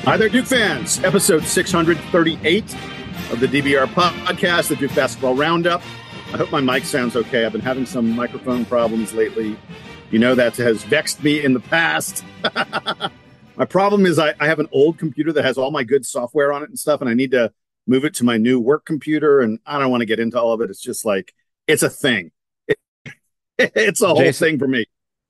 Hi there, Duke fans. Episode 638 of the DBR podcast, the Duke Basketball Roundup. I hope my mic sounds okay. I've been having some microphone problems lately. You know, that has vexed me in the past. My problem is I have an old computer that has all my good software on it and stuff, and I need to move it to my new work computer, and I don't want to get into all of it. It's just like, it's a thing. It's a whole thing for me.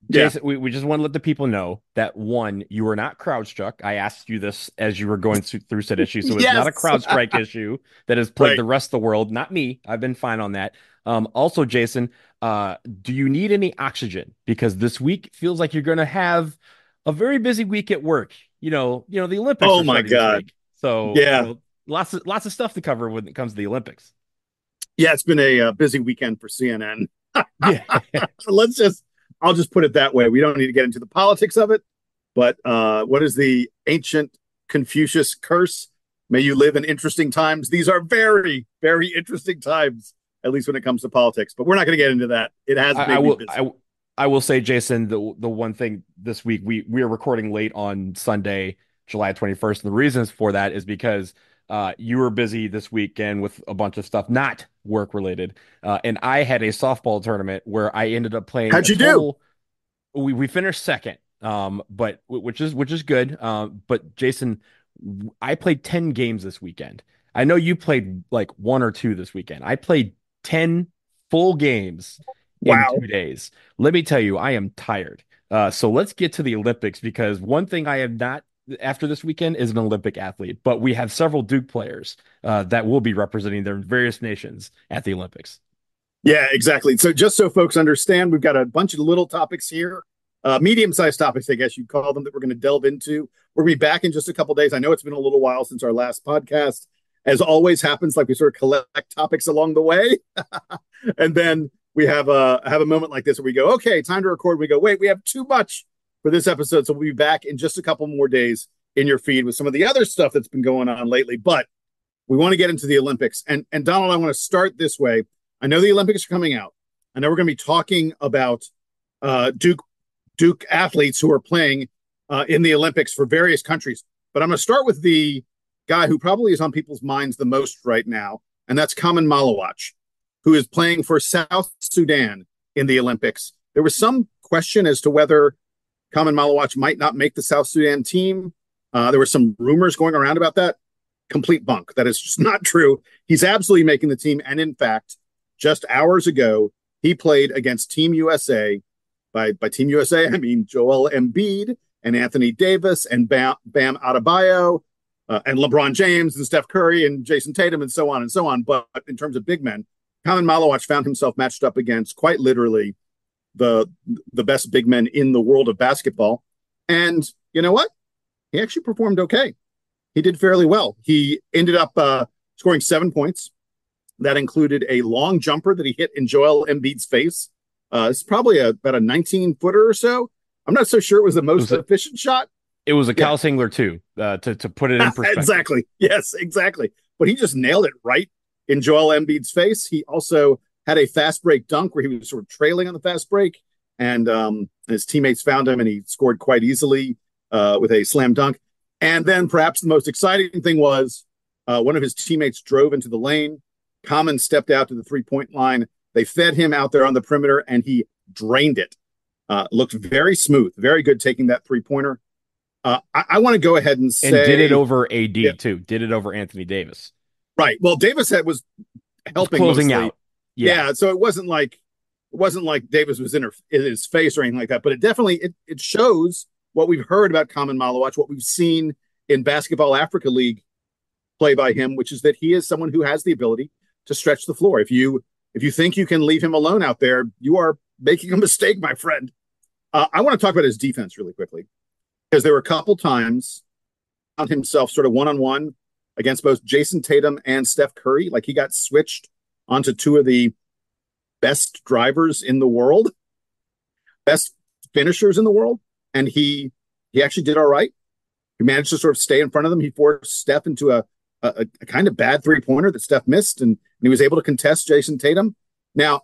Jason, we just want to let the people know that, one, you were not CrowdStrike. I asked you this as you were going through said issue, so it's not a CrowdStrike issue that has plagued the rest of the world. Not me. I've been fine on that. Also, Jason, do you need any oxygen? Because this week feels like you're going to have a very busy week at work. You know, the Olympics. Oh my God! So yeah, lots of stuff to cover when it comes to the Olympics. Yeah, it's been a busy weekend for CNN. Yeah, I'll just put it that way. We don't need to get into the politics of it, but what is the ancient Confucius curse? May you live in interesting times. These are very, very interesting times, at least when it comes to politics. But we're not going to get into that. It has made me busy. I will say, Jason, the one thing this week, we are recording late on Sunday, July 21st. And the reasons for that is because you were busy this weekend with a bunch of stuff, not work related. And I had a softball tournament where I ended up playing. How'd you do? We finished second, but which is good. But Jason, I played 10 games this weekend. I know you played like 1 or 2 this weekend. I played 10 full games in 2 days. Let me tell you, I am tired. So let's get to the Olympics, because one thing I am not after this weekend is an Olympic athlete, but we have several Duke players that will be representing their various nations at the Olympics. Yeah, exactly. So just so folks understand, we've got a bunch of little topics here, medium-sized topics, I guess you'd call them, that we're going to delve into. We're going to be back in just a couple of days. I know it's been a little while since our last podcast. As always happens, like we sort of collect topics along the way. And then we have a moment like this where we go, okay, time to record. We go, wait, we have too much for this episode. So we'll be back in just a couple more days in your feed with some of the other stuff that's been going on lately. But we want to get into the Olympics. And Donald, I want to start this way. I know the Olympics are coming out. I know we're going to be talking about Duke athletes who are playing in the Olympics for various countries. But I'm going to start with the guy who probably is on people's minds the most right now, and that's Khaman Maluach, who is playing for South Sudan in the Olympics. There was some question as to whether Khaman Maluach might not make the South Sudan team. There were some rumors going around about that. Complete bunk. That is just not true. He's absolutely making the team. And in fact, just hours ago, he played against Team USA. By Team USA, I mean Joel Embiid and Anthony Davis and Bam Adebayo and LeBron James and Steph Curry and Jason Tatum and so on and so on. But in terms of big men, Khaman Maluach found himself matched up against, quite literally, the best big men in the world of basketball. And you know what? He actually performed okay. He did fairly well. He ended up scoring 7 points. That included a long jumper that he hit in Joel Embiid's face. It's probably about a 19-footer or so. I'm not so sure it was the most efficient shot. It was a Kyle Singler too, to put it in perspective. Exactly. Yes, exactly. But he just nailed it right in Joel Embiid's face. He also had a fast break dunk where he was sort of trailing on the fast break, and his teammates found him, and he scored quite easily with a slam dunk. And then perhaps the most exciting thing was one of his teammates drove into the lane. Khaman stepped out to the three-point line. They fed him out there on the perimeter, and he drained it. Looked very smooth, very good taking that three-pointer. I want to go ahead and say... And did it over AD, too. Did it over Anthony Davis. Right. Well, Davis was helping closing mostly out. Yeah. So it wasn't like Davis was in his face or anything like that. But it definitely it shows what we've heard about Khaman Maluach, what we've seen in Basketball Africa League play by him, which is that he is someone who has the ability to stretch the floor. If you think you can leave him alone out there, you are making a mistake, my friend. I want to talk about his defense really quickly, because there were a couple times found himself sort of one-on-one against both Jason Tatum and Steph Curry. Like, he got switched onto two of the best drivers in the world, best finishers in the world, and he actually did all right. He managed to sort of stay in front of them. He forced Steph into a kind of bad three-pointer that Steph missed, and he was able to contest Jason Tatum. Now,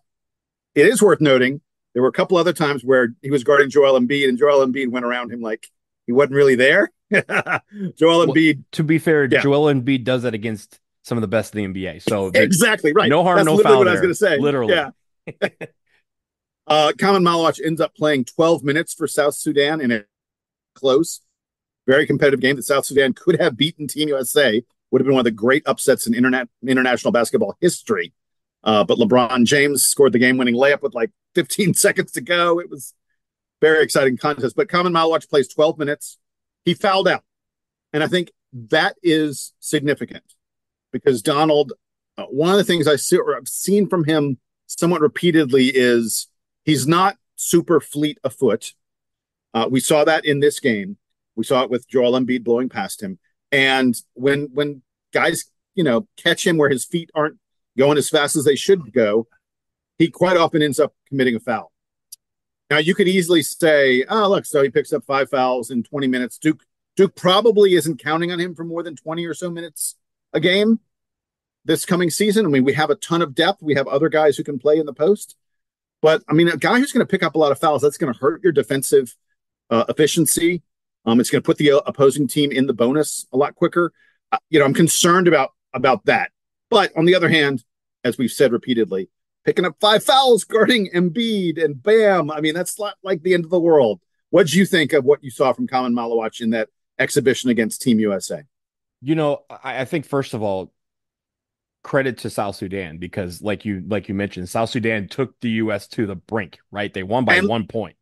it is worth noting there were a couple other times where he was guarding Joel Embiid, and Joel Embiid went around him like he wasn't really there. Joel Well, Embiid. to be fair, Yeah, Joel Embiid does that against some of the best in the NBA. So exactly right. no harm, That's no literally foul what I was going there. to say. Literally. Yeah. Kaman Malawach ends up playing 12 minutes for South Sudan in a close, very competitive game that South Sudan could have beaten Team USA. Would have been one of the great upsets in international basketball history. But LeBron James scored the game-winning layup with like 15 seconds to go. It was a very exciting contest. But Kaman Malawach plays 12 minutes. He fouled out. And I think that is significant because Donald, one of the things I've seen from him somewhat repeatedly is he's not super fleet of foot. We saw that in this game. We saw it with Joel Embiid blowing past him. And when guys, catch him where his feet aren't going as fast as they should go, he quite often ends up committing a foul. Now you could easily say, "Oh, look, so he picks up 5 fouls in 20 minutes." Duke probably isn't counting on him for more than 20 or so minutes a game this coming season. I mean, we have a ton of depth. We have other guys who can play in the post. But I mean, a guy who's going to pick up a lot of fouls, that's going to hurt your defensive efficiency. It's going to put the opposing team in the bonus a lot quicker. I'm concerned about that. But on the other hand, as we've said repeatedly, picking up 5 fouls, guarding Embiid, and bam! I mean, that's not like the end of the world. What did you think of what you saw from Kaman Malawach in that exhibition against Team USA? I think first of all, credit to South Sudan because like you mentioned, South Sudan took the US to the brink, right? They won by And 1 point.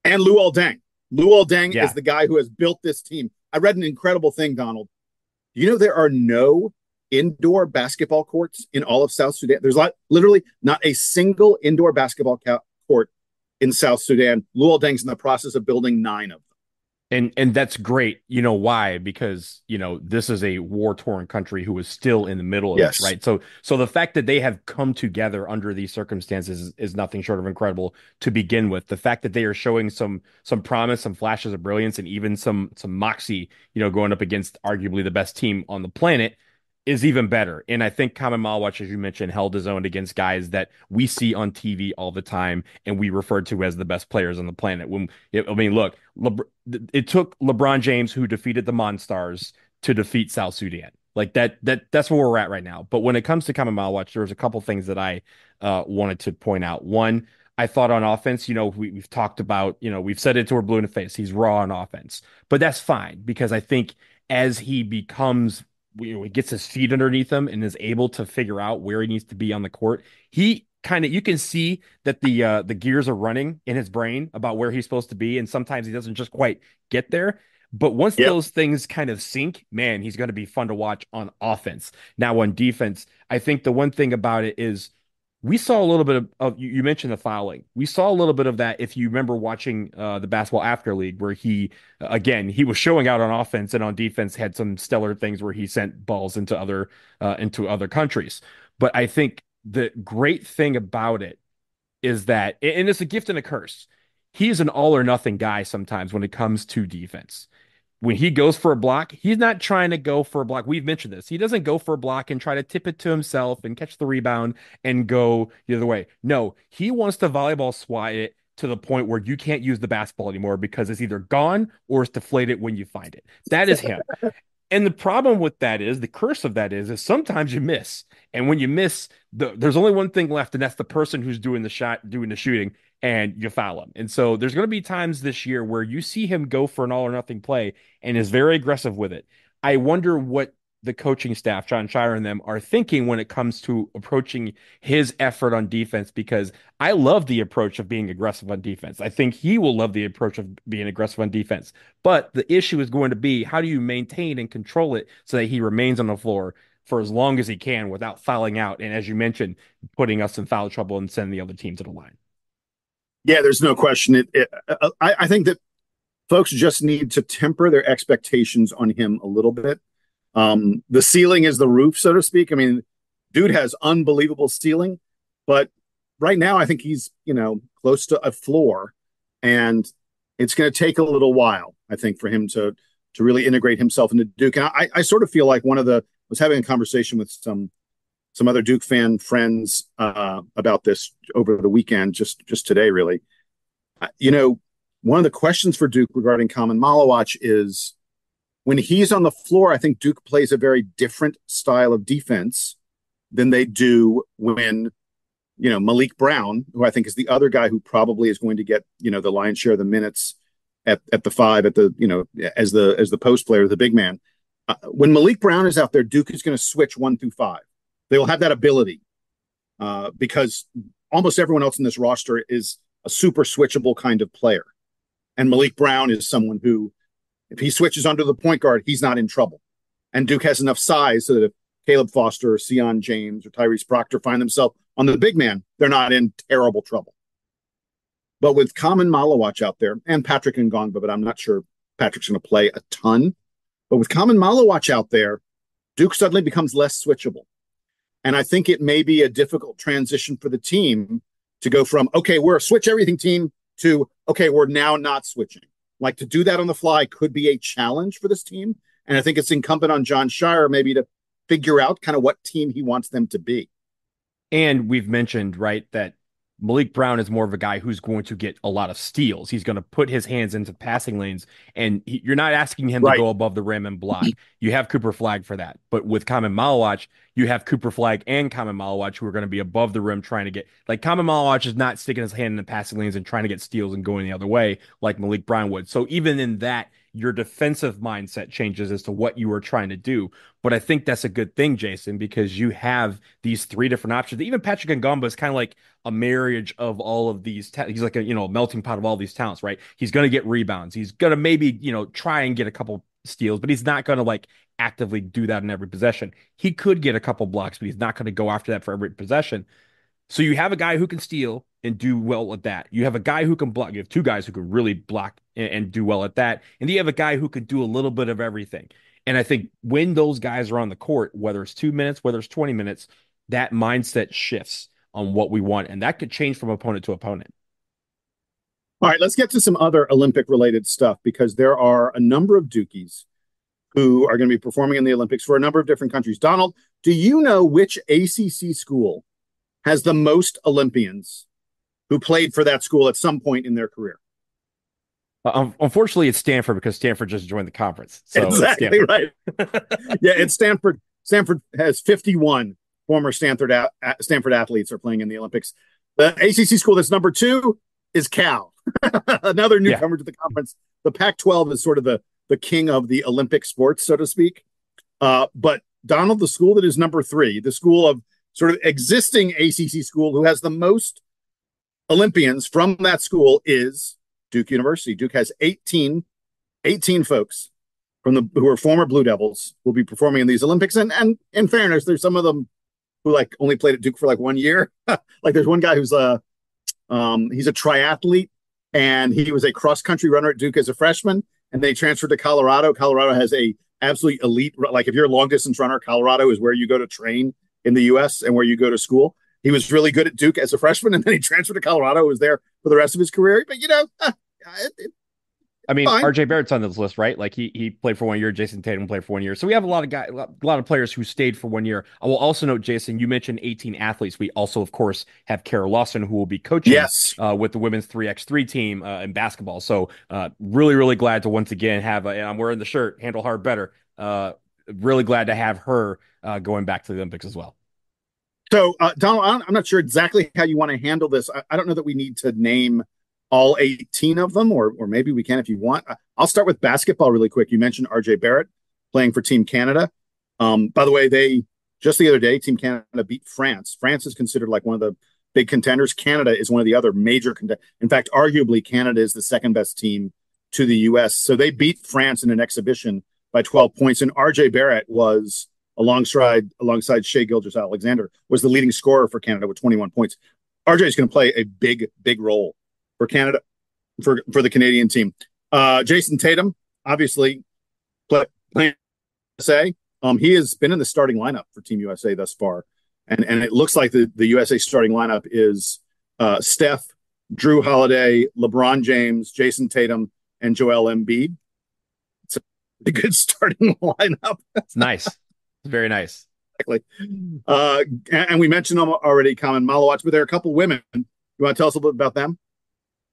and Luol Deng. Luol Deng Yeah. is the guy who has built this team. I read an incredible thing, Donald. There are no indoor basketball courts in all of South Sudan. There's literally not a single indoor basketball court in South Sudan. Luol Deng's in the process of building 9 of them. And that's great. You know why? Because, this is a war-torn country who is still in the middle of Yes. it, right? So the fact that they have come together under these circumstances is nothing short of incredible to begin with. The fact that they are showing some promise, some flashes of brilliance, and even some moxie, going up against arguably the best team on the planet is even better. And I think Kaman Malawach, as you mentioned, held his own against guys that we see on TV all the time and we refer to as the best players on the planet. Look, it took LeBron James, who defeated the Monstars, to defeat South Sudan. Like that's where we're at right now. But when it comes to Kaman Malawach, there's a couple things that I wanted to point out. One, I thought on offense, we've talked about, we've said it till we're blue in the face. He's raw on offense, but that's fine because I think as he becomes he gets his feet underneath him and is able to figure out where he needs to be on the court. You can see that the gears are running in his brain about where he's supposed to be, and sometimes he doesn't just quite get there. But once those things kind of sink, man, he's going to be fun to watch on offense. Now on defense, I think the one thing about it is we saw a little bit of you mentioned the fouling. We saw a little bit of that if you remember watching the Basketball After League, where he was showing out on offense and on defense had some stellar things where he sent balls into other countries. But I think the great thing about it is that, and it's a gift and a curse. He's an all or nothing guy sometimes when it comes to defense. When he goes for a block, he's not trying to go for a block. We've mentioned this. He doesn't go for a block and try to tip it to himself and catch the rebound and go the other way. No, he wants to volleyball swat it to the point where you can't use the basketball anymore because it's either gone or it's deflated when you find it. That is him. And the problem with that is the curse of that is sometimes you miss. And when you miss, there's only one thing left, and that's the person who's doing the shot, doing the shooting, and you foul him. And so there's going to be times this year where you see him go for an all or nothing play and is very aggressive with it. I wonder what the coaching staff, Jon Scheyer and them, are thinking when it comes to approaching his effort on defense, because I love the approach of being aggressive on defense. I think he will love the approach of being aggressive on defense. But the issue is going to be, how do you maintain and control it so that he remains on the floor for as long as he can without fouling out? And as you mentioned, putting us in foul trouble and sending the other team to the line. Yeah, there's no question. I think that folks just need to temper their expectations on him a little bit. The ceiling is the roof, so to speak. I mean, dude has unbelievable ceiling, but right now I think he's, close to a floor, and it's going to take a little while, I think, for him to really integrate himself into Duke. And I sort of feel like was having a conversation with some other Duke fan friends about this over the weekend, just today, really. One of the questions for Duke regarding Kaman Malawach is, when he's on the floor, I think Duke plays a very different style of defense than they do when, Malik Brown, who I think is the other guy who probably is going to get, the lion's share of the minutes at the five, as the post player, the big man. When Malik Brown is out there, Duke is going to switch 1 through 5. They will have that ability because almost everyone else in this roster is a super switchable kind of player. And Malik Brown is someone who, if he switches under the point guard, he's not in trouble. And Duke has enough size so that if Caleb Foster or Sion James or Tyrese Proctor find themselves on the big man, they're not in terrible trouble. But with Kaman Malawach out there and Patrick Ngongba, but I'm not sure Patrick's going to play a ton. But with Kaman Malawach out there, Duke suddenly becomes less switchable. And I think it may be a difficult transition for the team to go from, okay, we're a switch everything team to, okay, we're now not switching. Like, to do that on the fly could be a challenge for this team. And I think it's incumbent on Jon Scheyer maybe to figure out kind of what team he wants them to be. And we've mentioned, right, that Malik Brown is more of a guy who's going to get a lot of steals. He's going to put his hands into passing lanes, and you're not asking him to go above the rim and block. You have Cooper Flagg for that. But with Kaman Malawach, you have Cooper Flagg and Kaman Malawach who are going to be above the rim trying to get, like, Kaman Malawach is not sticking his hand in the passing lanes and trying to get steals and going the other way like Malik Brown would. So even in that, your defensive mindset changes as to what you are trying to do. But I think that's a good thing, Jason, because you have these three different options. Even Patrick Ngongba is kind of like a marriage of all of these. He's like a melting pot of all these talents, right? He's going to get rebounds. He's going to maybe try and get a couple steals, but he's not going to like actively do that in every possession. He could get a couple blocks, but he's not going to go after that for every possession. So you have a guy who can steal and do well at that. You have a guy who can block. You have two guys who can really block and do well at that. And you have a guy who can do a little bit of everything. And I think when those guys are on the court, whether it's 2 minutes, whether it's 20 minutes, that mindset shifts on what we want. And that could change from opponent to opponent. All right, let's get to some other Olympic-related stuff, because there are a number of Dukies who are going to be performing in the Olympics for a number of different countries. Donald, do you know which ACC school has the most Olympians who played for that school at some point in their career? Unfortunately, it's Stanford, because Stanford just joined the conference. So exactly right. Yeah, it's Stanford. Stanford has 51 former Stanford athletes are playing in the Olympics. The ACC school that's number 2 is Cal, another newcomer to the conference. The Pac-12 is sort of the king of the Olympic sports, so to speak. But Donald, the school that is number 3, the school of sort of existing ACC school who has the most Olympians from that school, is Duke University. Duke has 18 folks who are former Blue Devils will be performing in these Olympics. And in fairness, there's some of them who like only played at Duke for like 1 year. Like there's one guy who's he's a triathlete, and he was a cross country runner at Duke as a freshman, and they transferred to Colorado. Colorado has a absolutely elite, like if you're a long distance runner, Colorado is where you go to train in the US and where you go to school. He was really good at Duke as a freshman, and then he transferred to Colorado, was there for the rest of his career. But I mean, fine. RJ Barrett's on this list, right? Like he played for 1 year. Jason Tatum played for 1 year. So we have a lot of players who stayed for 1 year. I will also note, Jason, you mentioned 18 athletes. We also, of course, have Kara Lawson, who will be coaching with the women's 3x3 team in basketball. So really, really glad to once again have, and I'm wearing the shirt, Handle Hard Better. Really glad to have her going back to the Olympics as well. So, Donald, I'm not sure exactly how you want to handle this. I don't know that we need to name all 18 of them, or maybe we can if you want. I'll start with basketball really quick. You mentioned RJ Barrett playing for Team Canada. By the way, they just the other day, Team Canada beat France. France is considered like one of the big contenders. Canada is one of the other major contenders. In fact, arguably, Canada is the second best team to the U.S. So they beat France in an exhibition by 12 points. And RJ Barrett was, alongside Shai Gilgeous-Alexander, was the leading scorer for Canada with 21 points. RJ is going to play a big role for Canada, for the Canadian team. Jason Tatum, obviously, playing USA. He has been in the starting lineup for Team USA thus far. And it looks like the USA starting lineup is Steph, Drew Holiday, LeBron James, Jason Tatum, and Joel Embiid. It's a good starting lineup. It's nice. It's very nice. Exactly. And we mentioned them already, Kaman Malawach, but there are a couple women. You want to tell us a little bit about them?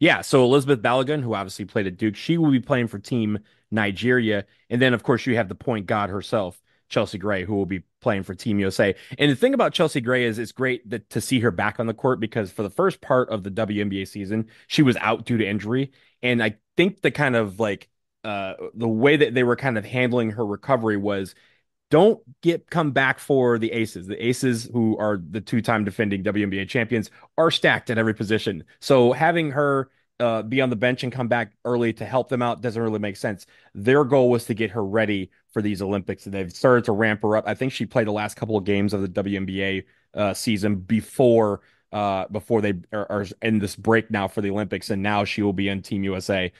Yeah, so Elizabeth Balogun, who obviously played at Duke, she will be playing for Team Nigeria. And then, of course, you have the point guard herself, Chelsea Gray, who will be playing for Team USA. And the thing about Chelsea Gray is it's great to see her back on the court because for the first part of the WNBA season, she was out due to injury. And I think the kind of like the way that they were kind of handling her recovery was don't get come back for the Aces. The Aces, who are the two-time defending WNBA champions, are stacked at every position. So having her be on the bench and come back early to help them out doesn't really make sense. Their goal was to get her ready for these Olympics, and they've started to ramp her up. I think she played the last couple of games of the WNBA season before they are in this break now for the Olympics, and now she will be in Team USA.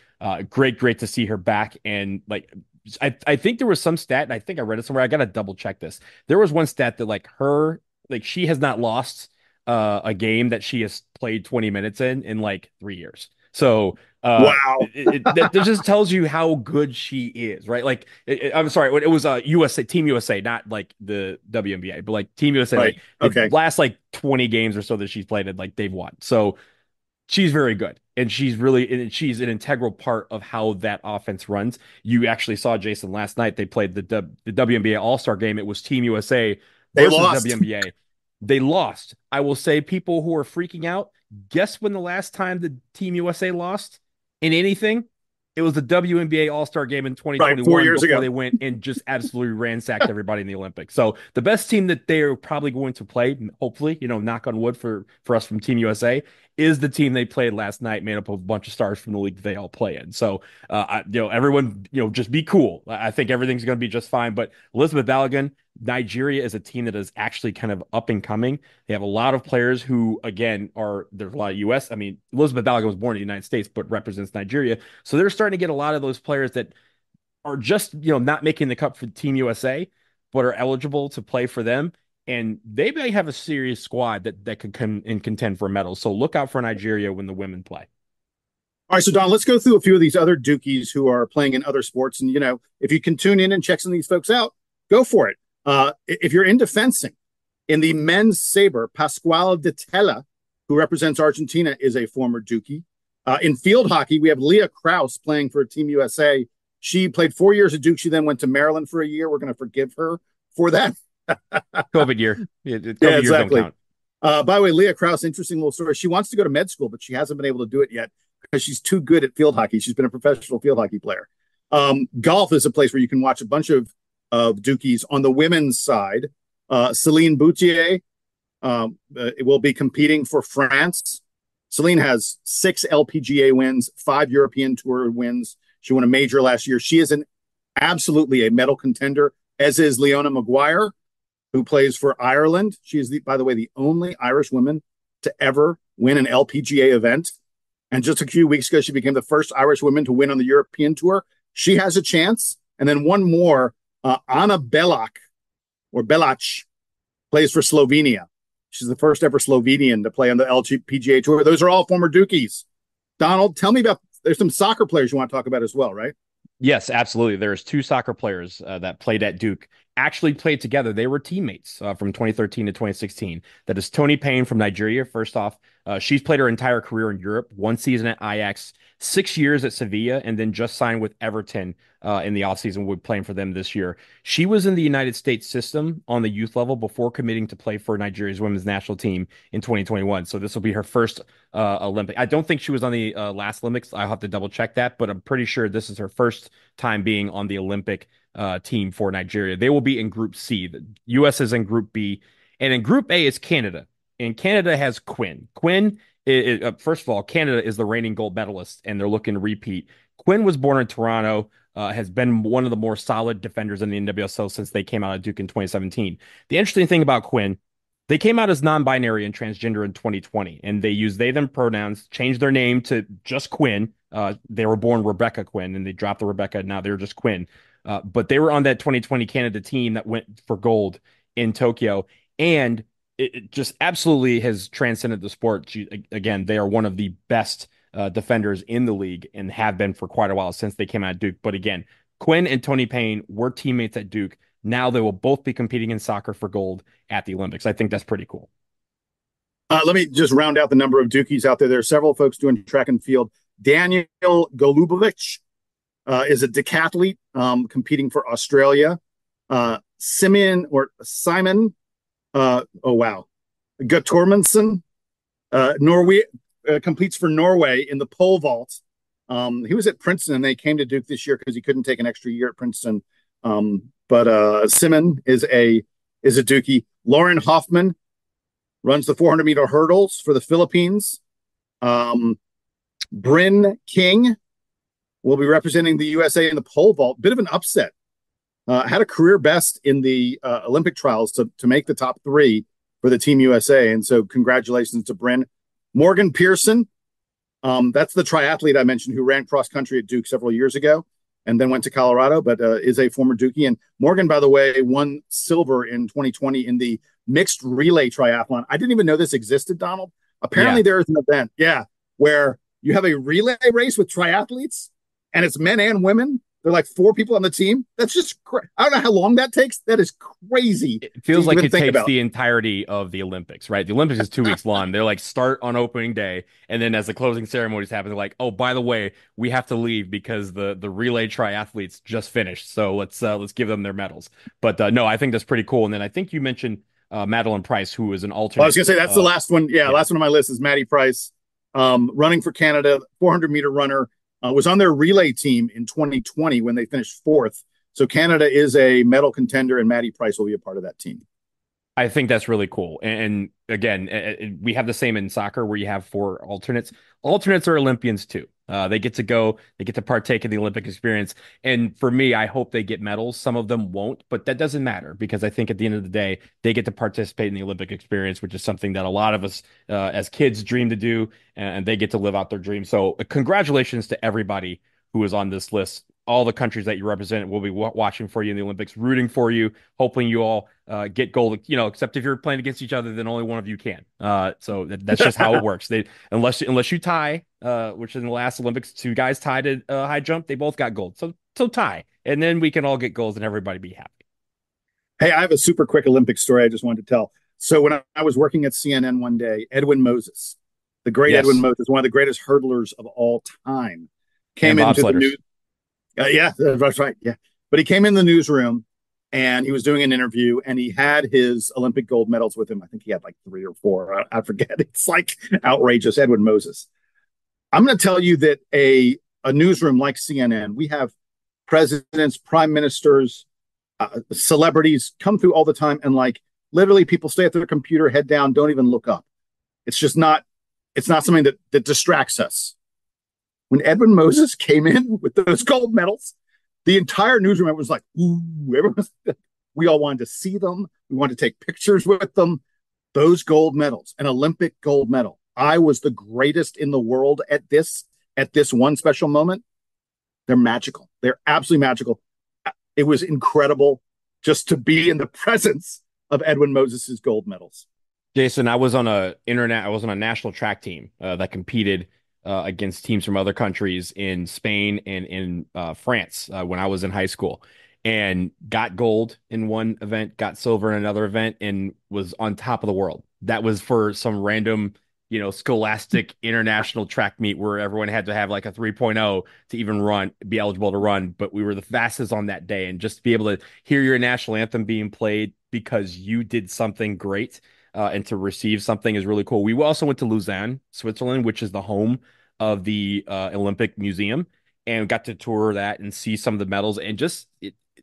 Great to see her back, and like I think there was some stat, and I think I read it somewhere. I gotta double check this. There was one stat that like she has not lost a game that she has played 20 minutes in like 3 years. So Wow. that just tells you how good she is, right? Like I'm sorry, it was USA Team USA, not like the WNBA, but like Team USA, Right. like the Okay. last like 20 games or so that she's played, and like they've won. So she's very good, and she's an integral part of how that offense runs. You actually saw Jason last night. They played the WNBA All-Star game. It was Team USA They versus lost. WNBA. They lost. I will say, people who are freaking out, guess when the last time the Team USA lost in anything? It was the WNBA All-Star game in Right. Four 2021 years before ago. they went and just absolutely ransacked everybody in the Olympics. So the best team that they're probably going to play, hopefully, knock on wood for us from Team USA, is the team they played last night, made up of a bunch of stars from the league that they all play in. So, everyone, just be cool. I think everything's going to be just fine. But Elizabeth Balogun, Nigeria is a team that is actually kind of up and coming. They have a lot of players who, again, there's a lot of U.S. I mean, Elizabeth Balogun was born in the United States, but represents Nigeria. So they're starting to get a lot of those players that are just, not making the cut for Team USA, but are eligible to play for them. And they may have a serious squad that could come and contend for a medal. So look out for Nigeria when the women play. All right, so Don, let's go through a few of these other Dukies who are playing in other sports. And, if you can tune in and check some of these folks out, go for it. If you're into fencing, in the men's saber, Pasquale de Tella, who represents Argentina, is a former Dukie. In field hockey, we have Leah Krause playing for Team USA. She played 4 years at Duke. She then went to Maryland for a year. We're going to forgive her for that. COVID year. Yeah, Yeah, COVID years don't exactly. count. By the way, Leah Krause, interesting little story. She wants to go to med school, but she hasn't been able to do it yet because she's too good at field hockey. She's been a professional field hockey player. Golf is a place where you can watch a bunch of Dukies. On the women's side, Celine Boutier will be competing for France. Celine has 6 LPGA wins, 5 European Tour wins. She won a major last year. She is absolutely a medal contender, as is Leona Maguire, who plays for Ireland. She is, by the way, the only Irish woman to ever win an LPGA event. And just a few weeks ago, she became the first Irish woman to win on the European Tour. She has a chance. And then one more, Anna Belak, or Belac, plays for Slovenia. She's the first ever Slovenian to play on the LPGA Tour. Those are all former Dukies. Donald, tell me about, there's some soccer players you want to talk about as well, right? Yes, absolutely. There's two soccer players that played at Duke, actually played together. They were teammates from 2013 to 2016. That is Toni Payne from Nigeria. First off, she's played her entire career in Europe, 1 season at Ajax, 6 years at Sevilla, and then just signed with Everton in the offseason. We're playing for them this year. She was in the United States system on the youth level before committing to play for Nigeria's women's national team in 2021. So this will be her first Olympic. I don't think she was on the last Olympics. I'll have to double check that, but I'm pretty sure this is her first time being on the Olympic team for Nigeria. They will be in Group C. The U.S. is in Group B, and in Group A is Canada. And Canada has Quinn. First of all, Canada is the reigning gold medalist, and they're looking to repeat. Quinn was born in Toronto. Has been one of the more solid defenders in the NWSL since they came out of Duke in 2017. The interesting thing about Quinn, they came out as non-binary and transgender in 2020, and they use they them pronouns, changed their name to just Quinn. They were born Rebecca Quinn, and they dropped the Rebecca. Now they're just Quinn. But they were on that 2020 Canada team that went for gold in Tokyo, and it just absolutely has transcended the sport. Again, they are one of the best defenders in the league and have been for quite a while since they came out of Duke. But again, Quinn and Toni Payne were teammates at Duke. Now they will both be competing in soccer for gold at the Olympics. I think that's pretty cool. Let me just round out the number of Dukies out there. There are several folks doing track and field. Daniel Golubovich is a decathlete competing for Australia. Simon Guttormsson, Norway, competes for Norway in the pole vault. He was at Princeton and they came to Duke this year because he couldn't take an extra year at Princeton. But Simon is a Dukie. Lauren Hoffman runs the 400-meter hurdles for the Philippines. Bryn King will be representing the USA in the pole vault. Bit of an upset. Had a career best in the Olympic trials to make the top 3 for the Team USA. And so congratulations to Bryn. Morgan Pearson, that's the triathlete I mentioned who ran cross country at Duke several years ago and then went to Colorado, but is a former Dukie. And Morgan, by the way, won silver in 2020 in the mixed relay triathlon. I didn't even know this existed, Donald. Apparently there is an event, where you have a relay race with triathletes and it's men and women. They're like 4 people on the team. That's just I don't know how long that takes. That is crazy. It feels like it takes the entirety of the Olympics, right? The Olympics is 2 weeks long. They're like start on opening day, and then as the closing ceremonies happen, they're like, oh, by the way, we have to leave because the relay triathletes just finished. So let's give them their medals. But no, I think that's pretty cool. And then I think you mentioned Madeline Price, who is an alternate. I was gonna say that's the last one. Last one on my list is Maddie Price, running for Canada, 400-meter runner. Was on their relay team in 2020 when they finished 4th. So Canada is a medal contender, and Maddie Price will be a part of that team. I think that's really cool. And again, we have the same in soccer where you have 4 alternates. Alternates are Olympians too. They get to go, they get to partake in the Olympic experience. And for me, I hope they get medals. Some of them won't, but that doesn't matter because I think at the end of the day, they get to participate in the Olympic experience, which is something that a lot of us as kids dream to do, and they get to live out their dreams. So congratulations to everybody who is on this list. All the countries that you represent will be watching for you in the Olympics, rooting for you, hoping you all get gold. Except if you're playing against each other, then only one of you can. So that's just how it works. Unless you tie, which in the last Olympics, 2 guys tied at high jump, they both got gold. So tie, and then we can all get golds and everybody be happy. Hey, I have a super quick Olympic story I just wanted to tell. So when I was working at CNN one day, Edwin Moses, the great Edwin Moses, one of the greatest hurdlers of all time, came into the news. That's right. Yeah. But he came in the newsroom and he was doing an interview and he had his Olympic gold medals with him. I think he had like 3 or 4. I forget. It's like outrageous. Edwin Moses. I'm going to tell you that a newsroom like CNN, we have presidents, prime ministers, celebrities come through all the time. And like literally people stay at their computer, head down, don't even look up. It's not something that distracts us. When Edwin Moses came in with those gold medals, the entire newsroom was like, ooh, we all wanted to see them. We wanted to take pictures with them. Those gold medals, an Olympic gold medal. I was the greatest in the world at this one special moment. They're magical. They're absolutely magical. It was incredible just to be in the presence of Edwin Moses's gold medals. Jason, I was on a national track team that competed against teams from other countries in Spain and in France when I was in high school, and got gold in one event, got silver in another event, and was on top of the world. That was for some random, scholastic international track meet where everyone had to have like a 3.0 to even be eligible to run. But we were the fastest on that day, and just to be able to hear your national anthem being played because you did something great. And to receive something is really cool. We also went to Lausanne, Switzerland, which is the home of the Olympic Museum, and got to tour that and see some of the medals. And just,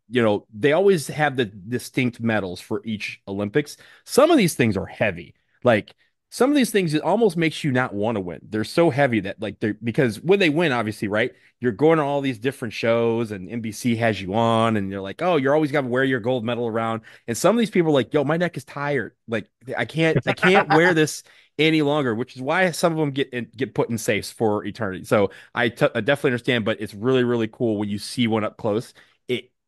they always have the distinct medals for each Olympics. Some of these things are heavy. Like some of these things, it almost makes you not want to win. They're so heavy that because when they win, obviously, right, you're going to all these different shows and NBC has you on and you're like, oh, you're always got to wear your gold medal around. And some of these people are like, yo, my neck is tired. Like I can't wear this any longer, which is why some of them get put in safes for eternity. So I definitely understand, but it's really, really cool when you see one up close.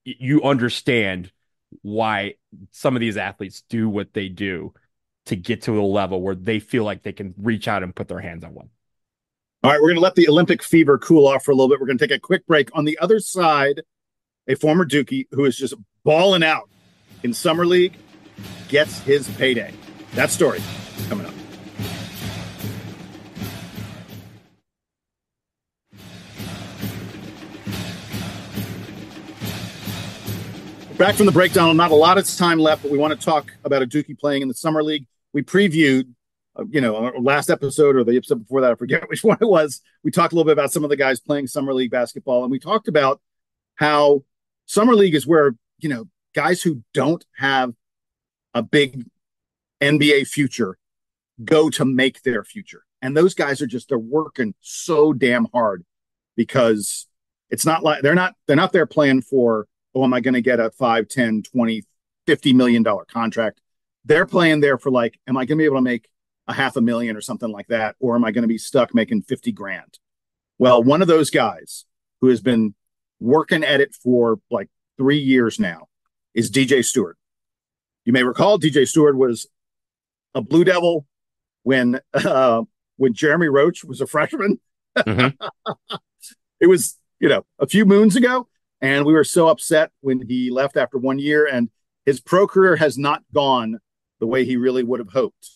You understand why some of these athletes do what they do to get to a level where they feel like they can reach out and put their hands on one. All right, we're going to let the Olympic fever cool off for a little bit. We're going to take a quick break. On the other side, a former Dukie who is just balling out in Summer League gets his payday. That story coming up. Back from the breakdown, not a lot of time left, but we want to talk about a Dookie playing in the Summer League. We previewed, our last episode or the episode before that, I forget which one it was. We talked a little bit about some of the guys playing Summer League basketball, and we talked about how Summer League is where, guys who don't have a big NBA future go to make their future. And those guys they're working so damn hard because it's not like they're not there playing for, oh, am I going to get a 5, 10, 20, $50 million contract? They're playing there for like, am I going to be able to make a $500,000 or something like that? Or am I going to be stuck making 50 grand? Well, one of those guys who has been working at it for like 3 years now is DJ Stewart. You may recall DJ Stewart was a Blue Devil when Jeremy Roach was a freshman. Mm-hmm. It was, a few moons ago. And we were so upset when he left after 1 year, and his pro career has not gone the way he really would have hoped.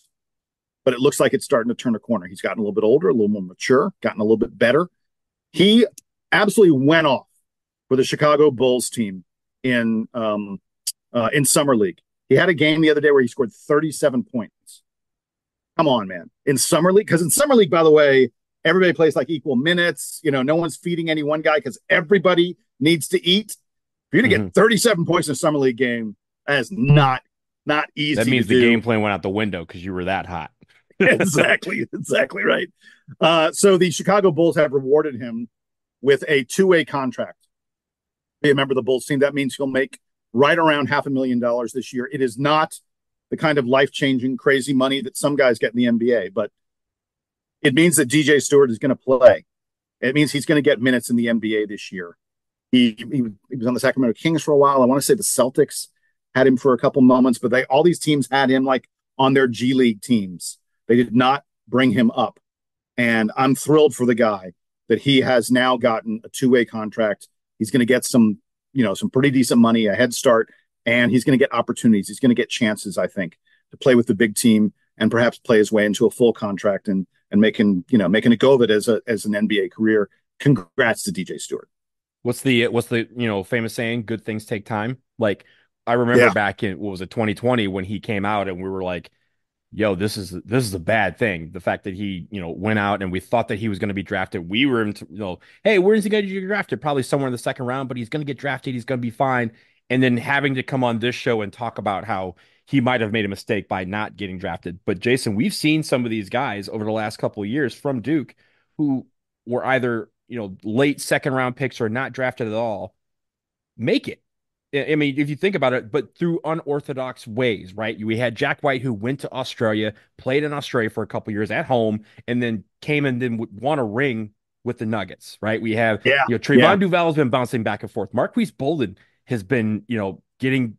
But it looks like it's starting to turn a corner. He's gotten a little bit older, a little more mature, gotten a little bit better. He absolutely went off for the Chicago Bulls team in Summer League. He had a game the other day where he scored 37 points. Come on, man. In Summer League, because in Summer League, by the way, everybody plays like equal minutes. No one's feeding any one guy because everybody needs to eat. For you to get 37 points in a Summer League game, that is not easy. That means the game plan went out the window because you were that hot. Exactly right. So the Chicago Bulls have rewarded him with a 2-way contract. Be a member of the Bulls team. That means he'll make right around $500,000 this year. It is not the kind of life-changing, crazy money that some guys get in the NBA, but it means that DJ Stewart is going to play. It means he's going to get minutes in the NBA this year. He was on the Sacramento Kings for a while. I want to say the Celtics had him for a couple moments, but all these teams had him like on their G League teams. They did not bring him up. And I'm thrilled for the guy that he has now gotten a 2-way contract. He's going to get some pretty decent money, a head start, and he's going to get opportunities. He's going to get chances, I think, to play with the big team and perhaps play his way into a full contract and making a go of it as an NBA career. Congrats to DJ Stewart. What's the famous saying? Good things take time. Like I remember back in 2020 when he came out and we were like, yo, this is a bad thing. The fact that he, went out and we thought that he was going to be drafted. We were into, hey, where is he going to get drafted? Probably somewhere in the second round, but he's going to get drafted. He's going to be fine. And then having to come on this show and talk about how he might have made a mistake by not getting drafted. But Jason, we've seen some of these guys over the last couple of years from Duke who were either, late second round picks or not drafted at all, make it. I mean, if you think about it, but through unorthodox ways, right? We had Jack White who went to Australia, played in Australia for a couple of years at home, and then came and then won a ring with the Nuggets, right? We have, Trayvon Duval has been bouncing back and forth. Marquise Bolden has been, getting,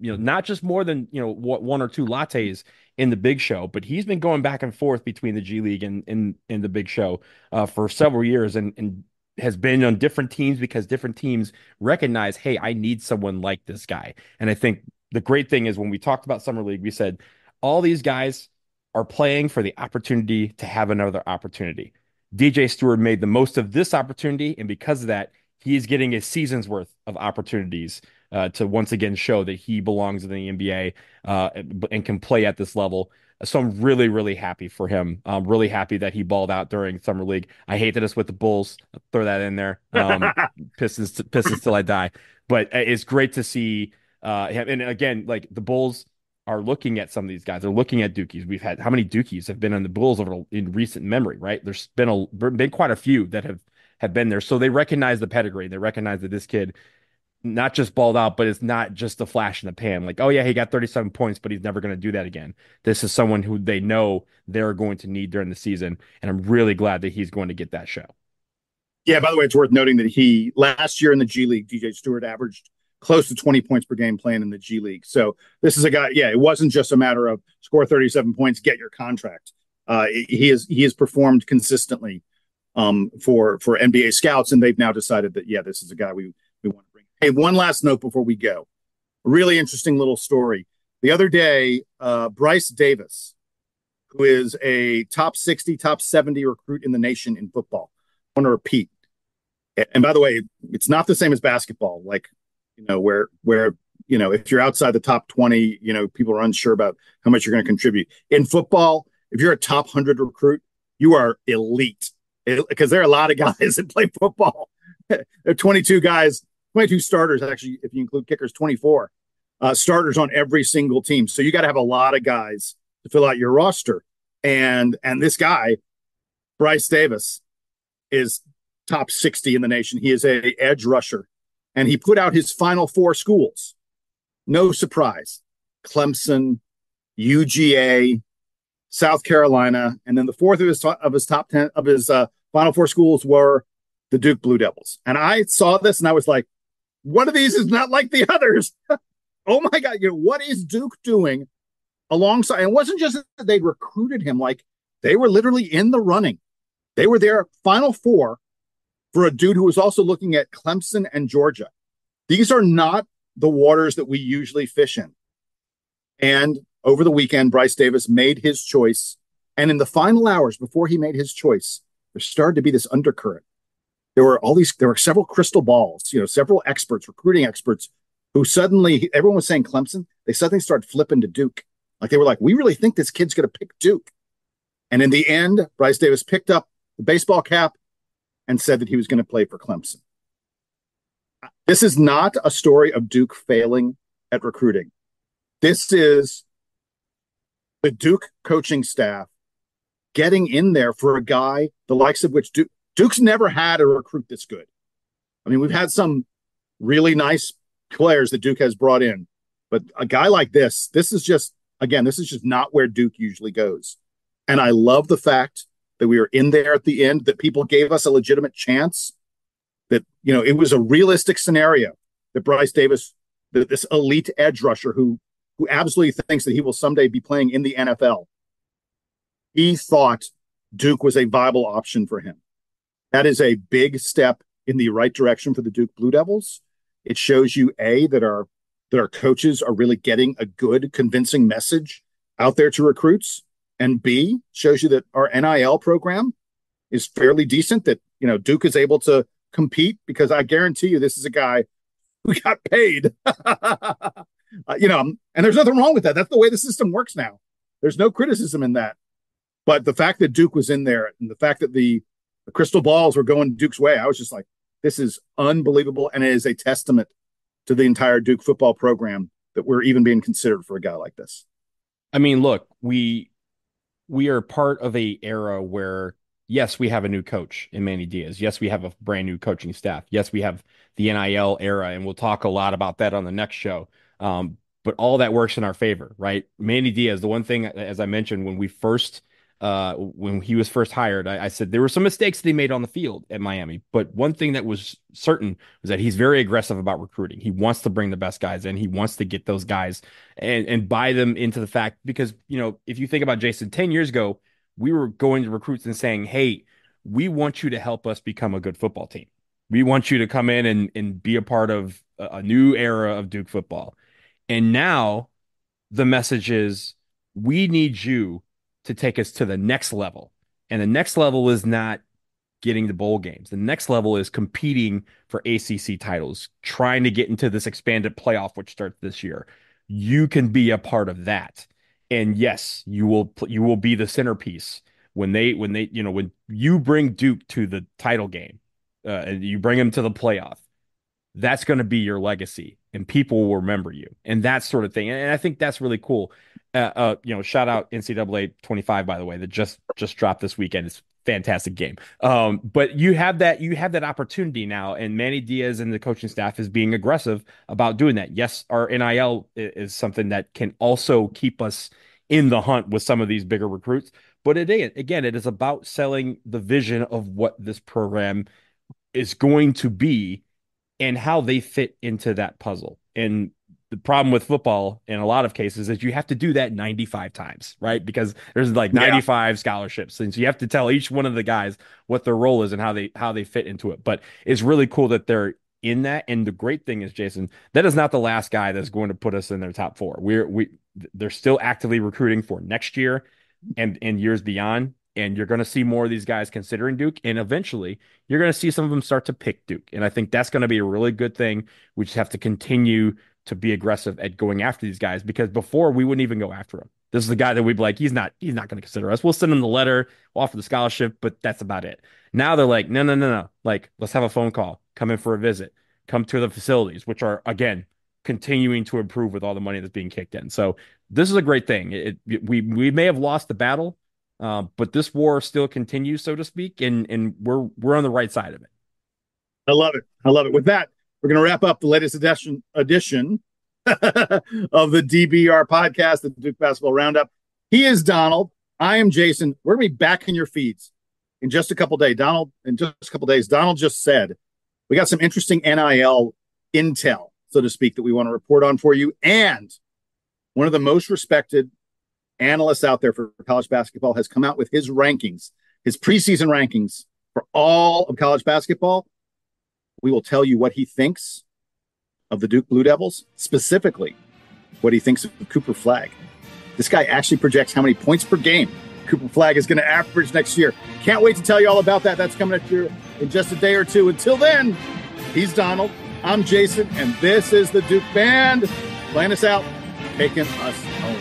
not just more than, one or two lattes in the Big Show, but he's been going back and forth between the G League and the Big Show for several years and has been on different teams because different teams recognize, hey, I need someone like this guy. And I think the great thing is when we talked about Summer League, we said all these guys are playing for the opportunity to have another opportunity. DJ Stewart made the most of this opportunity, and because of that, he is getting a season's worth of opportunities to once again show that he belongs in the NBA and can play at this level. So I'm really, really happy for him. I'm really happy that he balled out during Summer League. I hate that it's with the Bulls. I'll throw that in there. Pistons till I die. But it's great to see him. And again, like the Bulls are looking at some of these guys. They're looking at Dookies. We've had how many Dookies have been on the Bulls in recent memory, right? There's been quite a few that have been there. So they recognize the pedigree. They recognize that this kid not just balled out, but it's not just a flash in the pan. Like, oh yeah, he got 37 points, but he's never going to do that again. This is someone who they know they're going to need during the season. And I'm really glad that he's going to get that show. Yeah, by the way, it's worth noting that last year in the G League, DJ Stewart averaged close to 20 points per game playing in the G League. So this is a guy, it wasn't just a matter of score 37 points, get your contract. He has performed consistently for NBA scouts, and they've now decided that, this is a guy we want to bring. Hey, one last note before we go. A really interesting little story. The other day, Bryce Davis, who is a top 60, top 70 recruit in the nation in football. I want to repeat. And by the way, it's not the same as basketball, like, where if you're outside the top 20, people are unsure about how much you're going to contribute. In football, if you're a top 100 recruit, you are elite because there are a lot of guys that play football. There are 22 guys, 22 starters, actually, if you include kickers, 24 starters on every single team. So you got to have a lot of guys to fill out your roster. And this guy, Bryce Davis, is top 60 in the nation. He is a edge rusher, and he put out his final four schools. No surprise: Clemson, UGA, South Carolina, and then the fourth of his top 10 of his final four schools were the Duke Blue Devils. And I saw this and I was like, one of these is not like the others. Oh my God, what is Duke doing alongside? And it wasn't just that they recruited him, like they were literally in the running. They were their final four for a dude who was also looking at Clemson and Georgia. These are not the waters that we usually fish in. And over the weekend, Bryce Davis made his choice. And in the final hours before he made his choice, there started to be this undercurrent. There were several crystal balls, several experts, recruiting experts, who suddenly, everyone was saying Clemson, they suddenly started flipping to Duke. Like they were like, we really think this kid's going to pick Duke. And in the end, Bryce Davis picked up the baseball cap and said that he was going to play for Clemson. This is not a story of Duke failing at recruiting. This is the Duke coaching staff getting in there for a guy the likes of which Duke's never had a recruit this good. I mean, we've had some really nice players that Duke has brought in, but a guy like this is just not where Duke usually goes. And I love the fact that we were in there at the end, that people gave us a legitimate chance, that, it was a realistic scenario that Bryce Davis, this elite edge rusher who absolutely thinks that he will someday be playing in the NFL, he thought Duke was a viable option for him. That is a big step in the right direction for the Duke Blue Devils. It shows you, A, that our coaches are really getting a good, convincing message out there to recruits, and B, shows you that our NIL program is fairly decent, that, Duke is able to compete, because I guarantee you this is a guy who got paid. And there's nothing wrong with that. That's the way the system works now. There's no criticism in that. But the fact that Duke was in there, and the fact that the crystal balls were going Duke's way, I was just like, this is unbelievable. And it is a testament to the entire Duke football program that we're even being considered for a guy like this. I mean, look, we are part of a era where, yes, we have a new coach in Manny Diaz. Yes, we have a brand new coaching staff. Yes, we have the NIL era, and we'll talk a lot about that on the next show. But all that works in our favor, right? Manny Diaz, the one thing, as I mentioned, when he was first hired, I said there were some mistakes that he made on the field at Miami, but one thing that was certain was that he's very aggressive about recruiting. He wants to bring the best guys in. He wants to get those guys and buy them into the fact, because, if you think about Jason, 10 years ago, we were going to recruits and saying, hey, we want you to help us become a good football team. We want you to come in and be a part of a new era of Duke football. And now the message is, we need you to take us to the next level. And the next level is not getting to bowl games. The next level is competing for ACC titles, trying to get into this expanded playoff, which starts this year. You can be a part of that. And yes, you will be the centerpiece when you bring Duke to the title game, and you bring them to the playoff. That's going to be your legacy, and people will remember you, and that sort of thing. And I think that's really cool. Shout out NCAA 25, by the way, that just dropped this weekend. It's a fantastic game. But you have that opportunity now, and Manny Diaz and the coaching staff is being aggressive about doing that. Yes, our NIL is something that can also keep us in the hunt with some of these bigger recruits. But it is about selling the vision of what this program is going to be and how they fit into that puzzle. And the problem with football in a lot of cases is you have to do that 95 times, right? Because there's like 95 scholarships. And so you have to tell each one of the guys what their role is and how they fit into it. But it's really cool that they're in that. And the great thing is, Jason, that is not the last guy that's going to put us in their top four. They're still actively recruiting for next year and years beyond. And you're going to see more of these guys considering Duke. And eventually, you're going to see some of them start to pick Duke. And I think that's going to be a really good thing. We just have to continue to be aggressive at going after these guys, because before we wouldn't even go after him. This is the guy that we'd be like, he's not going to consider us. We'll send him the letter, we'll offer the scholarship, but that's about it. Now they're like, no. Like, let's have a phone call, come in for a visit, come to the facilities, which are, again, continuing to improve with all the money that's being kicked in. So this is a great thing. We may have lost the battle, but this war still continues, so to speak, and we're on the right side of it. I love it. I love it. With that, we're going to wrap up the latest edition of the DBR podcast, the Duke Basketball Roundup. He is Donald. I am Jason. We're going to be back in your feeds in just a couple days. Donald just said we got some interesting NIL intel, so to speak, that we want to report on for you. And one of the most respected analysts out there for college basketball has come out with his rankings, his preseason rankings for all of college basketball. We will tell you what he thinks of the Duke Blue Devils, specifically what he thinks of Cooper Flagg. This guy actually projects how many points per game Cooper Flagg is going to average next year. Can't wait to tell you all about that. That's coming up here in just a day or two. Until then, he's Donald, I'm Jason, and this is the Duke Band. Playing us out, taking us home.